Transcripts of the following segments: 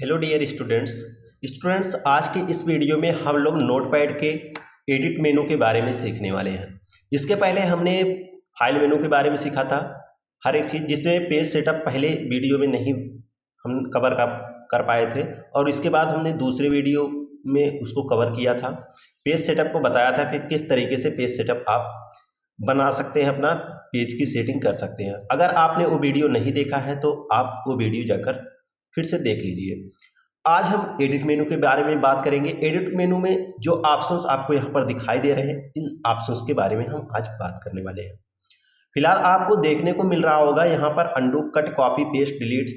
Hello dear students आज के इस वीडियो में हम लोग नोटपैड के एडिट मेनू के बारे में सीखने वाले हैं। इसके पहले हमने फाइल मेनू के बारे में सीखा था, हर एक चीज़ जिसमें पेज सेटअप पहले वीडियो में नहीं हम कवर कर पाए थे, और इसके बाद हमने दूसरे वीडियो में उसको कवर किया था। पेज सेटअप को बताया था कि किस तरीके से पेज सेटअप आप बना सकते हैं, अपना पेज की सेटिंग कर सकते हैं। अगर आपने वो वीडियो नहीं देखा है तो आप वो वीडियो जाकर फिर से देख लीजिए। आज हम एडिट मेनू के बारे में बात करेंगे। एडिट मेनू में जो ऑप्शंस आपको यहाँ पर दिखाई दे रहे हैं, इन ऑप्शंस के बारे में हम आज बात करने वाले हैं। फिलहाल आपको देखने को मिल रहा होगा यहाँ पर undo, cut, copy, paste, delete,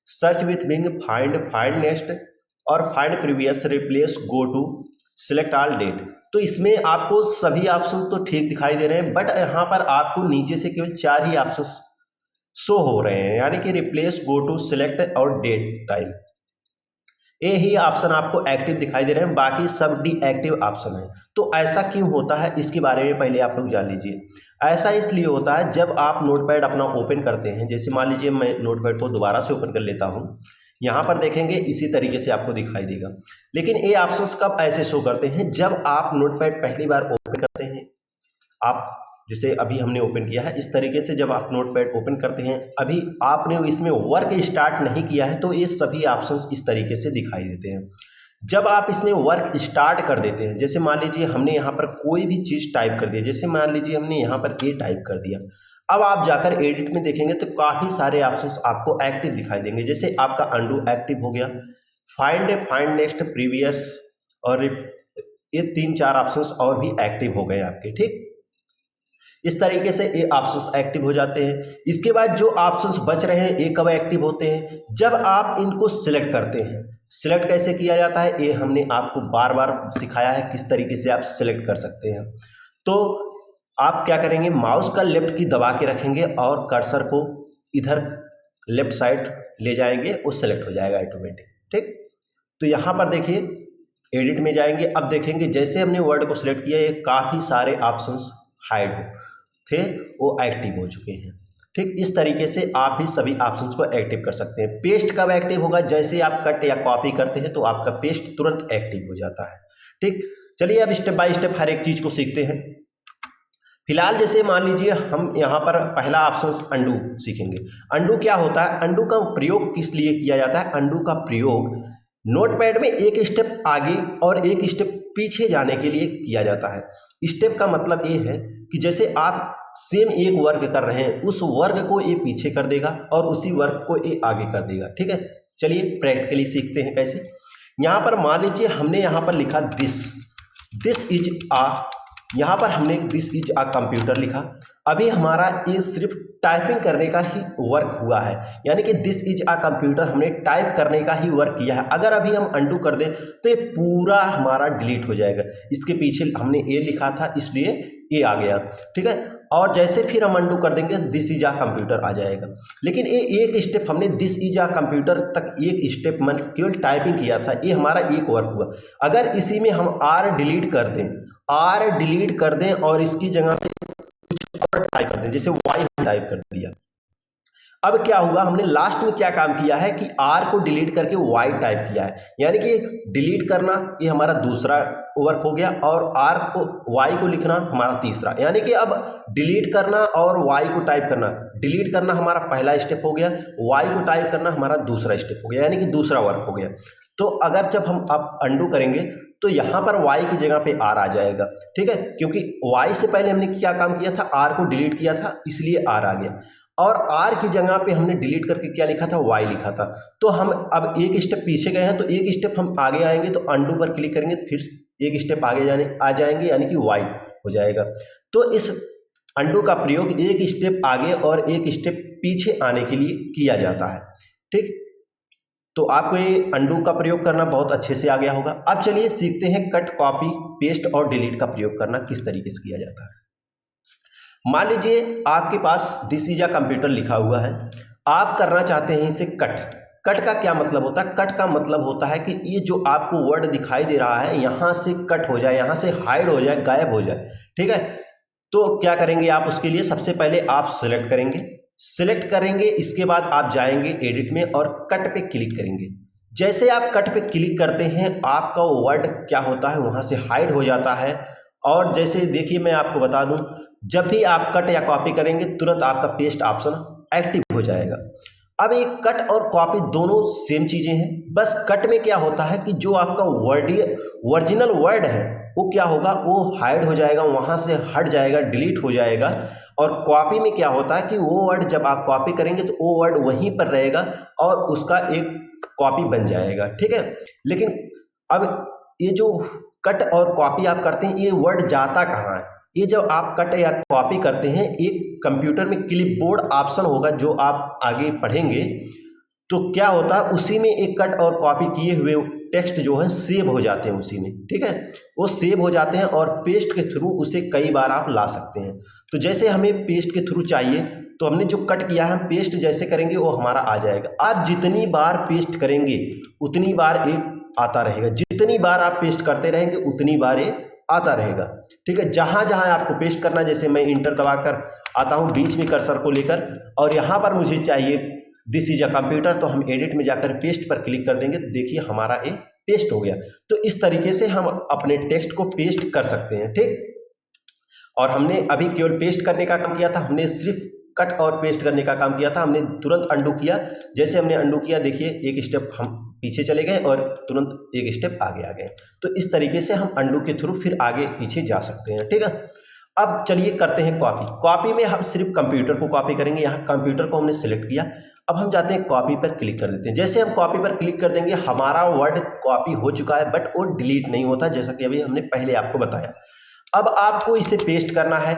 search with Bing, find next और find previous, replace, go to, select all, date. तो इसमें आपको सभी ऑप्शन तो ठीक दिखाई दे रहे हैं, बट यहाँ पर आपको नीचे से केवल 4 ही ऑप्शन शो हो रहे हैं, यानी कि रिप्लेस, गो टू, सिलेक्ट और डेट टाइम। ये ही ऑप्शन आपको एक्टिव दिखाई दे रहे हैं, बाकी सब डीएक्टिव ऑप्शन है। तो ऐसा क्यों होता है, इसके बारे में पहले आप लोग जान लीजिए। ऐसा इसलिए होता है जब आप नोटपैड अपना ओपन करते हैं, जैसे मान लीजिए मैं नोटपैड को दोबारा से ओपन कर लेता हूं, यहाँ पर देखेंगे इसी तरीके से आपको दिखाई देगा। लेकिन ये ऑप्शंस कब ऐसे शो करते हैं, जब आप नोटपैड पहली बार ओपन करते हैं। आप जैसे अभी हमने ओपन किया है, इस तरीके से जब आप नोटपैड ओपन करते हैं, अभी आपने इसमें वर्क स्टार्ट नहीं किया है, तो ये सभी ऑप्शंस इस तरीके से दिखाई देते हैं। जब आप इसमें वर्क स्टार्ट कर देते हैं, जैसे मान लीजिए हमने यहाँ पर कोई भी चीज़ टाइप कर दिया, जैसे मान लीजिए हमने यहाँ पर ए टाइप कर दिया, अब आप जाकर एडिट में देखेंगे तो काफ़ी सारे ऑप्शंस आपको एक्टिव दिखाई देंगे। जैसे आपका अंडू एक्टिव हो गया, फाइंड नेक्स्ट, प्रीवियस, और ये 3-4 ऑप्शंस और भी एक्टिव हो गए आपके। ठीक, इस तरीके से ये ऑप्शंस एक्टिव हो जाते हैं। इसके बाद जो ऑप्शंस बच रहे हैं, ये कब एक्टिव होते हैं, जब आप इनको सिलेक्ट करते हैं। सिलेक्ट कैसे किया जाता है, ये हमने आपको बार बार सिखाया है, किस तरीके से आप सिलेक्ट कर सकते हैं। तो आप क्या करेंगे, माउस का लेफ्ट की दबा के रखेंगे और कर्सर को इधर लेफ्ट साइड ले जाएंगे, वो सिलेक्ट हो जाएगा ऑटोमेटिक। ठीक, तो यहाँ पर देखिए एडिट में जाएंगे, अब देखेंगे जैसे हमने वर्ड को सिलेक्ट किया, ये काफ़ी सारे ऑप्शंस हाइड थे, वो एक्टिव हो चुके हैं। ठीक, इस तरीके से आप भी सभी ऑप्शंस को एक्टिव कर सकते हैं। पेस्ट कब एक्टिव होगा, जैसे आप कट या कॉपी करते हैं तो आपका पेस्ट तुरंत एक्टिव हो जाता है। ठीक, चलिए अब स्टेप बाय स्टेप हर एक चीज को सीखते हैं। फिलहाल जैसे मान लीजिए हम यहाँ पर पहला ऑप्शन अंडू सीखेंगे। अंडू क्या होता है, अंडू का प्रयोग किस लिए किया जाता है। अंडू का प्रयोग नोटपैड में एक स्टेप आगे और एक स्टेप पीछे जाने के लिए किया जाता है। स्टेप का मतलब ये है कि जैसे आप सेम एक वर्क कर रहे हैं, उस वर्क को ये पीछे कर देगा और उसी वर्क को ये आगे कर देगा। ठीक है, चलिए प्रैक्टिकली सीखते हैं कैसे। यहाँ पर मान लीजिए हमने यहाँ पर लिखा दिस इज आ, यहाँ पर हमने दिस इज आ कंप्यूटर लिखा। अभी हमारा ये सिर्फ टाइपिंग करने का ही वर्क हुआ है, यानी कि दिस इज आ कंप्यूटर हमने टाइप करने का ही वर्क किया है। अगर अभी हम अंडू कर दें तो ये पूरा हमारा डिलीट हो जाएगा। इसके पीछे हमने ए लिखा था, इसलिए ए आ गया। ठीक है, और जैसे फिर हम अंडू कर देंगे दिस इज आ कंप्यूटर आ जाएगा। लेकिन ये एक स्टेप हमने दिस इज आ कंप्यूटर तक एक स्टेप में केवल टाइपिंग किया था, ये हमारा एक वर्क हुआ। अगर इसी में हम आर डिलीट कर दें और इसकी जगह पे कुछ और टाइप कर दें, जैसे वाई टाइप कर दिया, अब क्या हुआ, हमने लास्ट में क्या काम किया है कि आर को डिलीट करके वाई टाइप किया है, यानी कि डिलीट करना ये हमारा दूसरा वर्क हो गया और आर को वाई को लिखना हमारा तीसरा। यानी कि अब डिलीट करना और वाई को टाइप करना, डिलीट करना हमारा पहला स्टेप हो गया, वाई को टाइप करना हमारा दूसरा स्टेप हो गया, यानी कि दूसरा वर्क हो गया। तो अगर जब हम अब अंडू करेंगे तो यहाँ पर y की जगह पे r आ जाएगा। ठीक है, क्योंकि y से पहले हमने क्या काम किया था, r को डिलीट किया था, इसलिए r आ गया, और r की जगह पे हमने डिलीट करके क्या लिखा था, y लिखा था। तो हम अब एक स्टेप पीछे गए हैं, तो एक स्टेप हम आगे आएंगे, तो अंडू पर क्लिक करेंगे तो फिर एक स्टेप आगे आ जाएंगे, यानी कि y हो जाएगा। तो इस अंडू का प्रयोग एक स्टेप आगे और एक स्टेप पीछे आने के लिए किया जाता है। ठीक, तो आपको ये अंडू का प्रयोग करना बहुत अच्छे से आ गया होगा। अब चलिए सीखते हैं कट, कॉपी, पेस्ट और डिलीट का प्रयोग करना किस तरीके से किया जाता है। मान लीजिए आपके पास दिस इज आ कंप्यूटर लिखा हुआ है, आप करना चाहते हैं इसे कट का क्या मतलब होता है, कट का मतलब होता है कि ये जो आपको वर्ड दिखाई दे रहा है यहाँ से कट हो जाए, यहाँ से हाइड हो जाए, गायब हो जाए। ठीक है, तो क्या करेंगे आप, उसके लिए सबसे पहले आप सिलेक्ट करेंगे, इसके बाद आप जाएंगे एडिट में और कट पे क्लिक करेंगे। जैसे आप कट पे क्लिक करते हैं आपका वर्ड क्या होता है वहाँ से हाइड हो जाता है। और जैसे देखिए मैं आपको बता दूं, जब भी आप कट या कॉपी करेंगे तुरंत आपका पेस्ट ऑप्शन एक्टिव हो जाएगा। अब ये कट और कॉपी दोनों सेम चीज़ें हैं, बस कट में क्या होता है कि जो आपका वर्ड ओरिजिनल वर्ड है वो क्या होगा, वो हाइड हो जाएगा, वहाँ से हट जाएगा, डिलीट हो जाएगा। और कॉपी में क्या होता है कि वो वर्ड जब आप कॉपी करेंगे तो वो वर्ड वहीं पर रहेगा और उसका एक कॉपी बन जाएगा, ठीक है। लेकिन अब ये जो कट और कॉपी आप करते हैं ये वर्ड जाता कहाँ है, ये जब आप कट या कॉपी करते हैं एक कंप्यूटर में क्लिपबोर्ड ऑप्शन होगा जो आप आगे पढ़ेंगे, तो क्या होता है उसी में एक कट और कॉपी किए हुए टेक्स्ट जो है सेव हो जाते हैं उसी में, ठीक है। वो सेव हो जाते हैं और पेस्ट के थ्रू उसे कई बार आप ला सकते हैं। तो जैसे हमें पेस्ट के थ्रू चाहिए तो हमने जो कट किया है हम पेस्ट जैसे करेंगे वो हमारा आ जाएगा। आप जितनी बार पेस्ट करेंगे उतनी बार एक आता रहेगा, जितनी बार आप पेस्ट करते रहेंगे उतनी बार ये आता रहेगा, ठीक है। जहाँ जहाँ आपको पेस्ट करना है, जैसे मैं इंटर दबाकर आता हूँ बीच में कर्सर को लेकर और यहाँ पर मुझे चाहिए दिस इज अ कंप्यूटर, तो हम एडिट में जाकर पेस्ट पर क्लिक कर देंगे, देखिए हमारा ये पेस्ट हो गया। तो इस तरीके से हम अपने टेक्स्ट को पेस्ट कर सकते हैं, ठीक। और हमने अभी केवल पेस्ट करने का काम किया था, हमने सिर्फ कट और पेस्ट करने का काम किया था। हमने तुरंत अंडू किया, जैसे हमने अंडू किया देखिए एक स्टेप हम पीछे चले गए और तुरंत एक स्टेप आगे आ गए। तो इस तरीके से हम अंडू के थ्रू फिर आगे पीछे जा सकते हैं, ठीक है। अब चलिए करते हैं कॉपी। कॉपी में हम सिर्फ कंप्यूटर को कॉपी करेंगे, यहाँ कंप्यूटर को हमने सिलेक्ट किया। अब हम जाते हैं कॉपी पर क्लिक कर देते हैं। जैसे हम कॉपी पर क्लिक कर देंगे हमारा वर्ड कॉपी हो चुका है, बट वो डिलीट नहीं होता, जैसा कि अभी हमने पहले आपको बताया। अब आपको इसे पेस्ट करना है,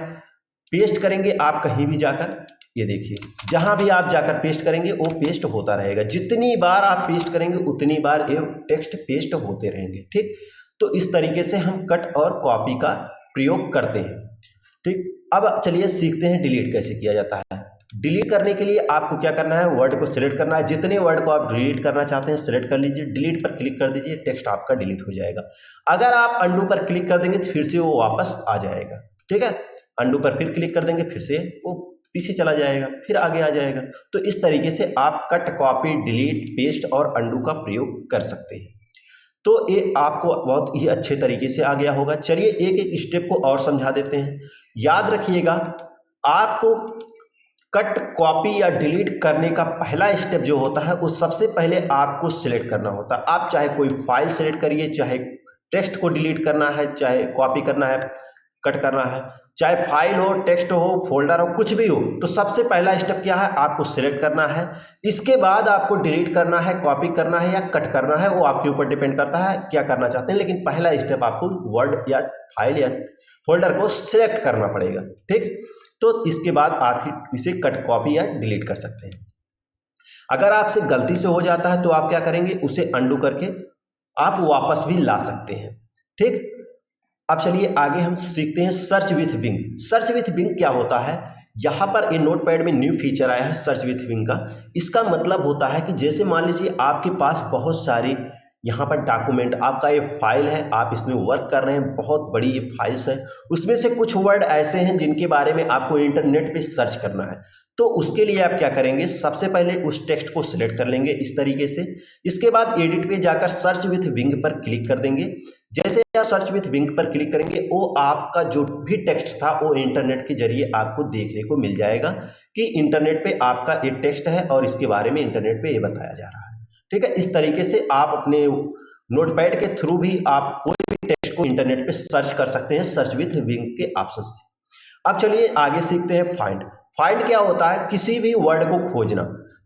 पेस्ट करेंगे आप कहीं भी जाकर, ये देखिए जहां भी आप जाकर पेस्ट करेंगे वो पेस्ट होता रहेगा। जितनी बार आप पेस्ट करेंगे उतनी बार ये टेक्स्ट पेस्ट होते रहेंगे, ठीक। तो इस तरीके से हम कट और कॉपी का प्रयोग करते हैं, ठीक। अब चलिए सीखते हैं डिलीट कैसे किया जाता है। डिलीट करने के लिए आपको क्या करना है, वर्ड को सिलेक्ट करना है। जितने वर्ड को आप डिलीट करना चाहते हैं सिलेक्ट कर लीजिए, डिलीट पर क्लिक कर दीजिए, टेक्स्ट आपका डिलीट हो जाएगा। अगर आप अंडू पर क्लिक कर देंगे तो फिर से वो वापस आ जाएगा, ठीक है। अंडू पर फिर क्लिक कर देंगे फिर से वो पीछे चला जाएगा, फिर आगे आ जाएगा। तो इस तरीके से आप कट कॉपी डिलीट पेस्ट और अंडू का प्रयोग कर सकते हैं। तो ये आपको बहुत ही अच्छे तरीके से आ गया होगा। चलिए एक एक स्टेप को और समझा देते हैं। याद रखिएगा आपको कट कॉपी या डिलीट करने का पहला स्टेप जो होता है वो सबसे पहले आपको सिलेक्ट करना होता है। आप चाहे कोई फाइल सिलेक्ट करिए, चाहे टेक्स्ट को डिलीट करना है, चाहे कॉपी करना है, कट करना है, चाहे फाइल हो, टेक्स्ट हो, फोल्डर हो, कुछ भी हो। तो सबसे पहला स्टेप क्या है, आपको सिलेक्ट करना है। इसके बाद आपको डिलीट करना है, कॉपी करना है या कट करना है, वो आपके ऊपर डिपेंड करता है क्या करना चाहते हैं। लेकिन पहला स्टेप आपको वर्ड या फाइल या फोल्डर को सिलेक्ट करना पड़ेगा, ठीक। तो इसके बाद आप इसे कट कॉपी या डिलीट कर सकते हैं। अगर आपसे गलती से हो जाता है तो आप क्या करेंगे, उसे अंडू करके आप वापस भी ला सकते हैं, ठीक। अब चलिए आगे हम सीखते हैं search with Bing. Search with Bing क्या होता है, यहाँ पर ये नोटपैड में न्यू फीचर आया है सर्च विथ बिंग का। इसका मतलब होता है कि जैसे मान लीजिए आपके पास बहुत सारी यहाँ पर डॉक्यूमेंट, आपका ये फाइल है, आप इसमें वर्क कर रहे हैं, बहुत बड़ी ये फाइल्स है, उसमें से कुछ वर्ड ऐसे हैं जिनके बारे में आपको इंटरनेट पे सर्च करना है। तो उसके लिए आप क्या करेंगे, सबसे पहले उस टेक्स्ट को सिलेक्ट कर लेंगे इस तरीके से। इसके बाद एडिट पे जाकर सर्च विथ बिंग पर क्लिक कर देंगे। जैसे आप सर्च विथ बिंग पर क्लिक करेंगे वो आपका जो भी टेक्स्ट था वो इंटरनेट के जरिए आपको देखने को मिल जाएगा कि इंटरनेट पे आपका ये टेक्स्ट है और इसके बारे में इंटरनेट पे ये बताया जा रहा है, ठीक है। इस तरीके से आप अपने नोटपैड के थ्रू भी आप कोई भी टेक्स्ट को इंटरनेट पे सर्च कर सकते हैं सर्च विथ बिंग के ऑप्शन से। अब चलिए आगे सीखते हैं फाइंड। फाइंड क्या होता है, किसी भी वर्ड को खोजना।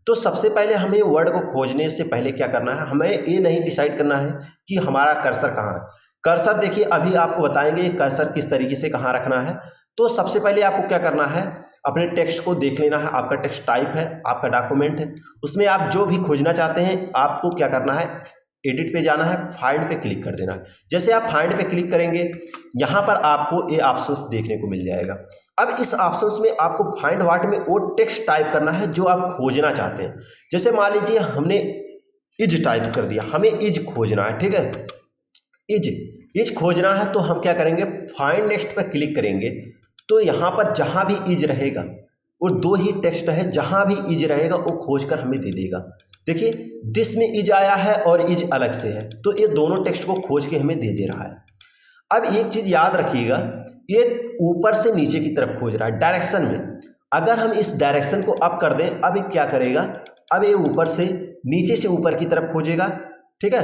तो सबसे पहले हमें वर्ड को खोजने से पहले क्या करना है, हमें ये नहीं डिसाइड करना है कि हमारा कर्सर कहाँ है। कर्सर देखिए अभी आपको बताएंगे कर्सर किस तरीके से कहाँ रखना है। तो सबसे पहले आपको क्या करना है, अपने टेक्स्ट को देख लेना है। आपका टेक्स्ट टाइप है, आपका डॉक्यूमेंट है, उसमें आप जो भी खोजना चाहते हैं आपको क्या करना है, एडिट पे जाना है, फाइंड पे क्लिक कर देना है। जैसे आप फाइंड पे क्लिक करेंगे यहाँ पर आपको ये ऑप्शंस देखने को मिल जाएगा। अब इस ऑप्शंस में आपको फाइंड व्हाट में वो टेक्स्ट टाइप करना है जो आप खोजना चाहते हैं। जैसे मान लीजिए हमने इज टाइप कर दिया, हमें इज खोजना है, ठीक है। इज खोजना है तो हम क्या करेंगे, फाइंड नेक्स्ट पर क्लिक करेंगे। तो यहाँ पर जहाँ भी इज रहेगा वो दो ही टेक्स्ट है, जहाँ भी इज रहेगा वो खोज कर हमें दे देगा। देखिए दिस में इज आया है और इज अलग से है, तो ये दोनों टेक्स्ट को खोज के हमें दे रहा है। अब एक चीज याद रखिएगा, ये ऊपर से नीचे की तरफ खोज रहा है डायरेक्शन में। अगर हम इस डायरेक्शन को अप कर दें, अब ये क्या करेगा, अब ये ऊपर से नीचे से ऊपर की तरफ खोजेगा। ठीक है,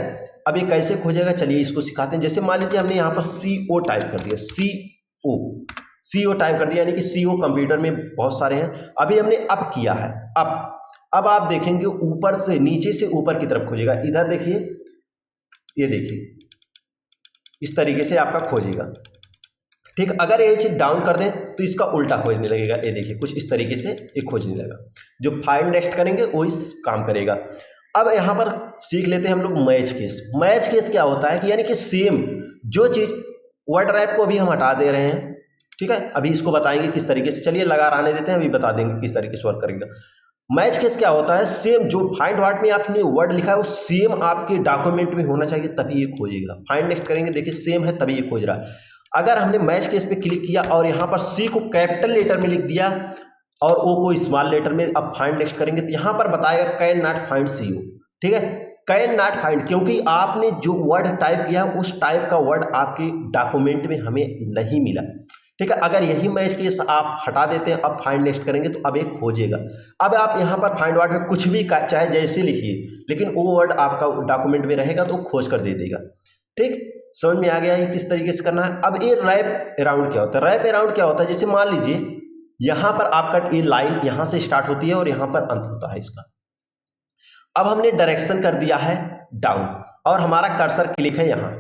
अब ये कैसे खोजेगा चलिए इसको सिखाते हैं। जैसे मान लीजिए हमने यहाँ पर CO टाइप कर दिया, CO टाइप कर दिया, यानी कि CO कंप्यूटर में बहुत सारे हैं। अभी हमने अप किया है, अब आप देखेंगे ऊपर से नीचे से ऊपर की तरफ खोजेगा। इधर देखिए, ये देखिए इस तरीके से आपका खोजेगा। ठीक, अगर ये चीज डाउन कर दें तो इसका उल्टा खोजने लगेगा। ये देखिए कुछ इस तरीके से ये खोजने लगा। जो फाइंड नेक्स्ट करेंगे वो इस काम करेगा। अब यहाँ पर सीख लेते हैं हम लोग मैच केस। मैच केस क्या होता है कि यानी कि सेम जो चीज वर्ड रैप को अभी हम हटा दे रहे हैं, ठीक है, अभी इसको बताएंगे किस तरीके से। चलिए लगा रहने देते हैं, अभी बता देंगे किस तरीके से वर्क करेगा। मैच केस क्या होता है, सेम जो फाइंड व्हाट में आपने वर्ड लिखा है वो सेम आपके डॉक्यूमेंट में होना चाहिए, तभी ये खोजेगा। फाइंड नेक्स्ट करेंगे, देखिए सेम है तभी ये खोज रहा है। अगर हमने मैच केस पे क्लिक किया और यहाँ पर C को कैपिटल लेटर में लिख दिया और O को स्मॉल लेटर में, अब फाइंड नेक्स्ट करेंगे तो यहाँ पर बताएगा कैन नॉट फाइंड CO। ठीक है, कैन नॉट फाइंड, क्योंकि आपने जो वर्ड टाइप किया उस टाइप का वर्ड आपके डॉक्यूमेंट में हमें नहीं मिला। ठीक है, अगर यही मैच केस आप हटा देते हैं, अब फाइंड नेक्स्ट करेंगे तो अब एक खोजेगा। अब आप यहाँ पर फाइंड वर्ड में कुछ भी चाहे जैसे लिखिए, लेकिन वो वर्ड आपका डॉक्यूमेंट में रहेगा तो खोज कर दे देगा। ठीक, समझ में आ गया है किस तरीके से करना है। अब ये रैप अराउंड क्या होता है, रैप अराउंड क्या होता है, जैसे मान लीजिए यहाँ पर आपका ये लाइन यहाँ से स्टार्ट होती है और यहाँ पर अंत होता है इसका। अब हमने डायरेक्शन कर दिया है डाउन और हमारा कर्सर क्लिक है यहाँ।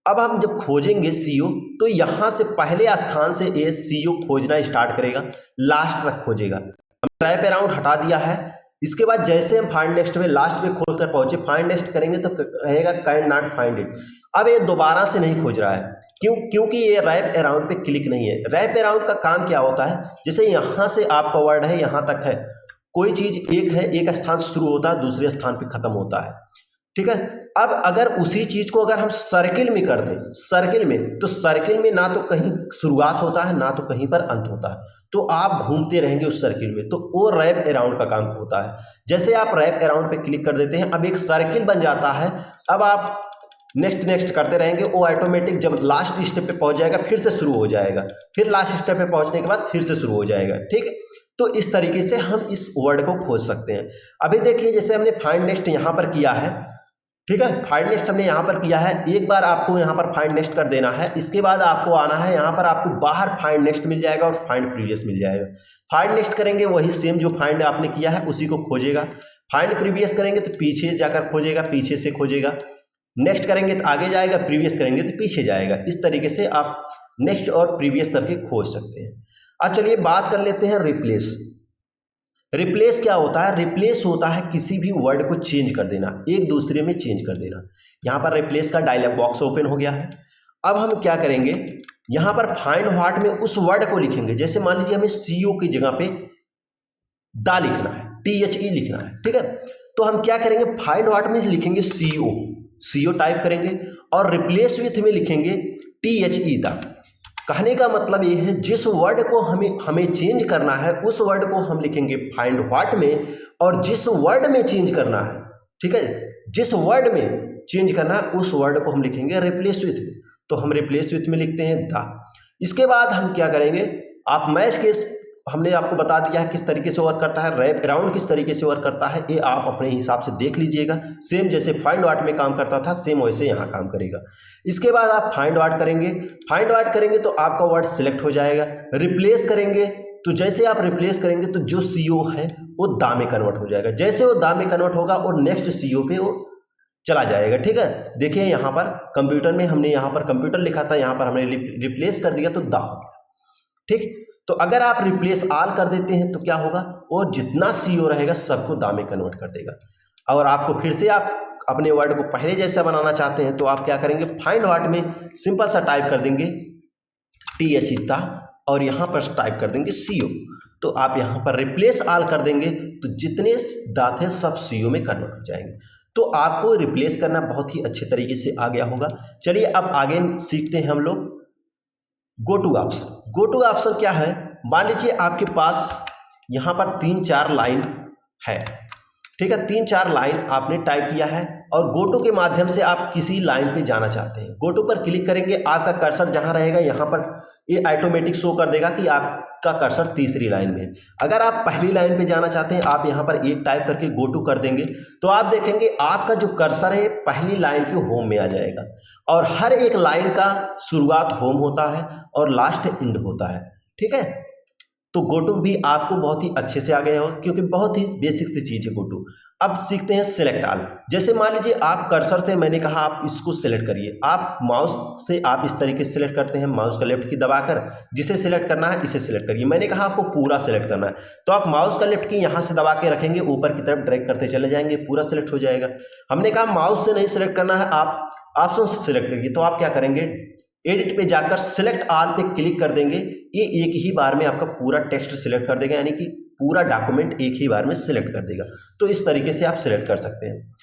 अब हम जब खोजेंगे CO तो यहाँ से पहले स्थान से ये CO खोजना स्टार्ट करेगा, लास्ट तक खोजेगा। हम रैप अराउंड हटा दिया है। इसके बाद जैसे हम फाइंड नेक्स्ट में लास्ट में खोज कर पहुंचे, फाइंड नेक्स्ट करेंगे तो कहेगा कैन नॉट फाइंड इट। अब ये दोबारा से नहीं खोज रहा है, क्योंकि ये रैप अराउंड पे क्लिक नहीं है। रैप अराउंड का काम क्या होता है, जैसे यहाँ से आपका वर्ड है यहाँ तक है, कोई चीज एक है, एक स्थान से शुरू होता है दूसरे स्थान पे खत्म होता है। ठीक है, अब अगर उसी चीज को अगर हम सर्किल में कर दें, सर्किल में, तो सर्किल में ना तो कहीं शुरुआत होता है ना तो कहीं पर अंत होता है, तो आप घूमते रहेंगे उस सर्किल में, तो वो रैप अराउंड का काम होता है। जैसे आप रैप अराउंड पे क्लिक कर देते हैं, अब एक सर्किल बन जाता है। अब आप नेक्स्ट नेक्स्ट करते रहेंगे, वो ऑटोमेटिक जब लास्ट स्टेप पे पहुंच जाएगा फिर से शुरू हो जाएगा, फिर लास्ट स्टेप पे पहुंचने के बाद फिर से शुरू हो जाएगा। ठीक है, तो इस तरीके से हम इस वर्ड को खोज सकते हैं। अभी देखिए जैसे हमने फाइंड नेक्स्ट यहाँ पर किया है, ठीक है, फाइंड नेक्स्ट हमने यहाँ पर किया है, एक बार आपको यहाँ पर फाइंड नेक्स्ट कर देना है। इसके बाद आपको आना है यहाँ पर, आपको बाहर फाइंड नेक्स्ट मिल जाएगा और फाइंड प्रीवियस मिल जाएगा। फाइंड नेक्स्ट करेंगे वही सेम जो फाइंड आपने किया है उसी को खोजेगा। फाइंड प्रीवियस करेंगे तो पीछे जाकर खोजेगा, पीछे से खोजेगा। नेक्स्ट करेंगे तो आगे जाएगा, प्रीवियस करेंगे तो पीछे जाएगा। इस तरीके से आप नेक्स्ट और प्रीवियस करके खोज सकते हैं। अब चलिए बात कर लेते हैं रिप्लेस। रिप्लेस क्या होता है, रिप्लेस होता है किसी भी वर्ड को चेंज कर देना, एक दूसरे में चेंज कर देना। यहाँ पर रिप्लेस का डायलॉग बॉक्स ओपन हो गया है। अब हम क्या करेंगे, यहाँ पर फाइंड व्हाट में उस वर्ड को लिखेंगे। जैसे मान लीजिए हमें CO की जगह पे दा लिखना है, THE लिखना है। ठीक है, तो हम क्या करेंगे, फाइंड व्हाट में लिखेंगे CO टाइप करेंगे और रिप्लेस विथ में लिखेंगे THE दा। कहने का मतलब ये है जिस वर्ड को हमें चेंज करना है उस वर्ड को हम लिखेंगे फाइंड व्हाट में, और जिस वर्ड में चेंज करना है, ठीक है, जिस वर्ड में चेंज करना है उस वर्ड को हम लिखेंगे रिप्लेस विथ में। तो हम रिप्लेस विथ में लिखते हैं द। इसके बाद हम क्या करेंगे, आप मैच केस हमने आपको बता दिया है किस तरीके से वर्क करता है, रैप अराउंड किस तरीके से वर्क करता है, ये आप अपने हिसाब से देख लीजिएगा। सेम जैसे फाइंड व्हाट में काम करता था सेम वैसे यहाँ काम करेगा। इसके बाद आप फाइंड व्हाट करेंगे, फाइंड व्हाट करेंगे तो आपका वर्ड सिलेक्ट हो जाएगा। रिप्लेस करेंगे तो जैसे आप रिप्लेस करेंगे तो जो CO है वो दा में कन्वर्ट हो जाएगा। जैसे वो दा में कन्वर्ट होगा और नेक्स्ट CO पे वो चला जाएगा। ठीक है, देखिए यहाँ पर कंप्यूटर में हमने यहाँ पर कंप्यूटर लिखा था, यहाँ पर हमने रिप्लेस कर दिया तो दा हो गया। ठीक, तो अगर आप रिप्लेस ऑल कर देते हैं तो क्या होगा, वो जितना CO रहेगा सबको दा में कन्वर्ट कर देगा। और आपको फिर से आप अपने वर्ड को पहले जैसा बनाना चाहते हैं तो आप क्या करेंगे, फाइंड व्हाट में सिंपल सा टाइप कर देंगे THE दा और यहाँ पर टाइप कर देंगे CO। तो आप यहाँ पर रिप्लेस ऑल कर देंगे तो जितने दा थे सब CO में कन्वर्ट हो जाएंगे। तो आपको रिप्लेस करना बहुत ही अच्छे तरीके से आ गया होगा। चलिए अब आगे सीखते हैं हम लोग go to option. Go to option क्या है, मान लीजिए आपके पास यहाँ पर 3-4 लाइन है ठीक है, 3-4 लाइन आपने टाइप किया है और गोटू के माध्यम से आप किसी लाइन पे जाना चाहते हैं। गोटू पर क्लिक करेंगे, आपका कर्सर जहां रहेगा यहाँ पर ये ऑटोमेटिक शो कर देगा कि आपका कर्सर तीसरी लाइन में है। अगर आप पहली लाइन पे जाना चाहते हैं, आप यहाँ पर एक टाइप करके गोटू कर देंगे तो आप देखेंगे आपका जो कर्सर है पहली लाइन के होम में आ जाएगा। और हर एक लाइन का शुरुआत होम होता है और लास्ट एंड होता है। ठीक है, तो गोटू भी आपको बहुत ही अच्छे से आ गया हो, क्योंकि बहुत ही बेसिक सी चीज़ है गोटू। अब सीखते हैं सिलेक्ट ऑल। जैसे मान लीजिए आप कर्सर से, मैंने कहा आप इसको सिलेक्ट करिए, आप माउस से आप इस तरीके से सिलेक्ट करते हैं, माउस का लेफ्ट की दबाकर जिसे सिलेक्ट करना है इसे सिलेक्ट करिए। मैंने कहा आपको पूरा सिलेक्ट करना है तो आप माउस का लेफ्ट की यहाँ से दबा के रखेंगे, ऊपर की तरफ ड्रैग करते चले जाएंगे, पूरा सिलेक्ट हो जाएगा। हमने कहा माउस से नहीं सिलेक्ट करना है, आप ऑप्शन से सिलेक्ट करिए, तो आप क्या करेंगे, एडिट पे जाकर सिलेक्ट ऑल पे क्लिक कर देंगे। ये एक ही बार में आपका पूरा टेक्स्ट सिलेक्ट कर देगा, यानी कि पूरा डॉक्यूमेंट एक ही बार में सिलेक्ट कर देगा। तो इस तरीके से आप सिलेक्ट कर सकते हैं।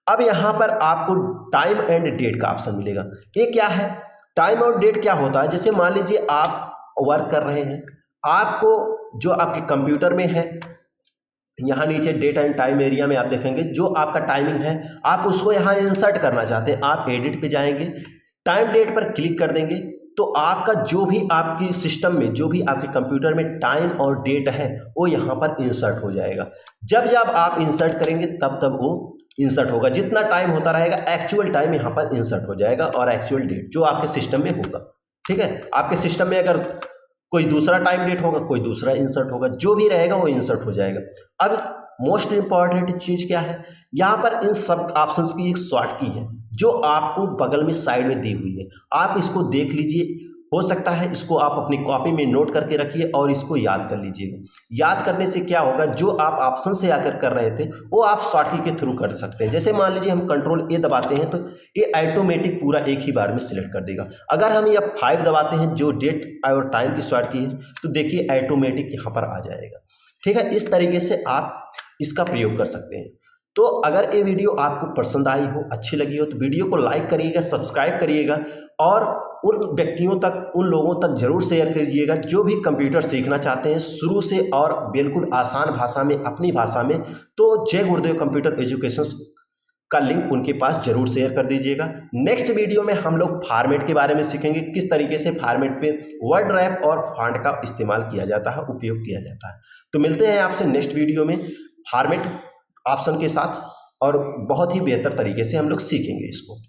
अब यहाँ पर आपको टाइम एंड डेट का ऑप्शन मिलेगा। ये क्या है, टाइम और डेट क्या होता है, जैसे मान लीजिए आप वर्क कर रहे हैं, आपको जो आपके कंप्यूटर में है, यहाँ नीचे डेट एंड टाइम एरिया में आप देखेंगे जो आपका टाइमिंग है, आप उसको यहाँ इंसर्ट करना चाहते हैं, आप एडिट पे जाएंगे, टाइम डेट पर क्लिक कर देंगे तो आपका जो भी आपकी सिस्टम में, जो भी आपके कंप्यूटर में टाइम और डेट है वो यहाँ पर इंसर्ट हो जाएगा। जब जब आप इंसर्ट करेंगे तब तब वो इंसर्ट होगा, जितना टाइम होता रहेगा एक्चुअल टाइम यहाँ पर इंसर्ट हो जाएगा और एक्चुअल डेट जो आपके सिस्टम में होगा। ठीक है, आपके सिस्टम में अगर कोई दूसरा टाइम डेट होगा, कोई दूसरा इंसर्ट होगा, जो भी रहेगा वो इंसर्ट हो जाएगा। अब मोस्ट इंपॉर्टेंट चीज़ क्या है, यहाँ पर इन सब ऑप्शंस की एक शॉर्ट की है जो आपको बगल में साइड में दी हुई है, आप इसको देख लीजिए। हो सकता है इसको आप अपनी कॉपी में नोट करके रखिए और इसको याद कर लीजिएगा। याद करने से क्या होगा, जो आप ऑप्शन से आकर कर रहे थे वो आप शॉर्ट की के थ्रू कर सकते हैं। जैसे मान लीजिए हम कंट्रोल ए दबाते हैं तो ये ऑटोमेटिक पूरा एक ही बार में सिलेक्ट कर देगा। अगर हम ये 5 दबाते हैं जो डेट और टाइम की शॉर्ट की है तो देखिए ऑटोमेटिक यहाँ पर आ जाएगा। ठीक है, इस तरीके से आप इसका प्रयोग कर सकते हैं। तो अगर ये वीडियो आपको पसंद आई हो, अच्छी लगी हो तो वीडियो को लाइक करिएगा, सब्सक्राइब करिएगा और उन व्यक्तियों तक, उन लोगों तक जरूर शेयर करिएगा जो भी कंप्यूटर सीखना चाहते हैं शुरू से और बिल्कुल आसान भाषा में, अपनी भाषा में। तो जय गुरुदेव कंप्यूटर एजुकेशन का लिंक उनके पास जरूर शेयर कर दीजिएगा। नेक्स्ट वीडियो में हम लोग फॉर्मेट के बारे में सीखेंगे, किस तरीके से फॉर्मेट पे वर्ड रैप और फॉन्ट का इस्तेमाल किया जाता है, उपयोग किया जाता है। तो मिलते हैं आपसे नेक्स्ट वीडियो में फॉर्मेट ऑप्शन के साथ और बहुत ही बेहतर तरीके से हम लोग सीखेंगे इसको।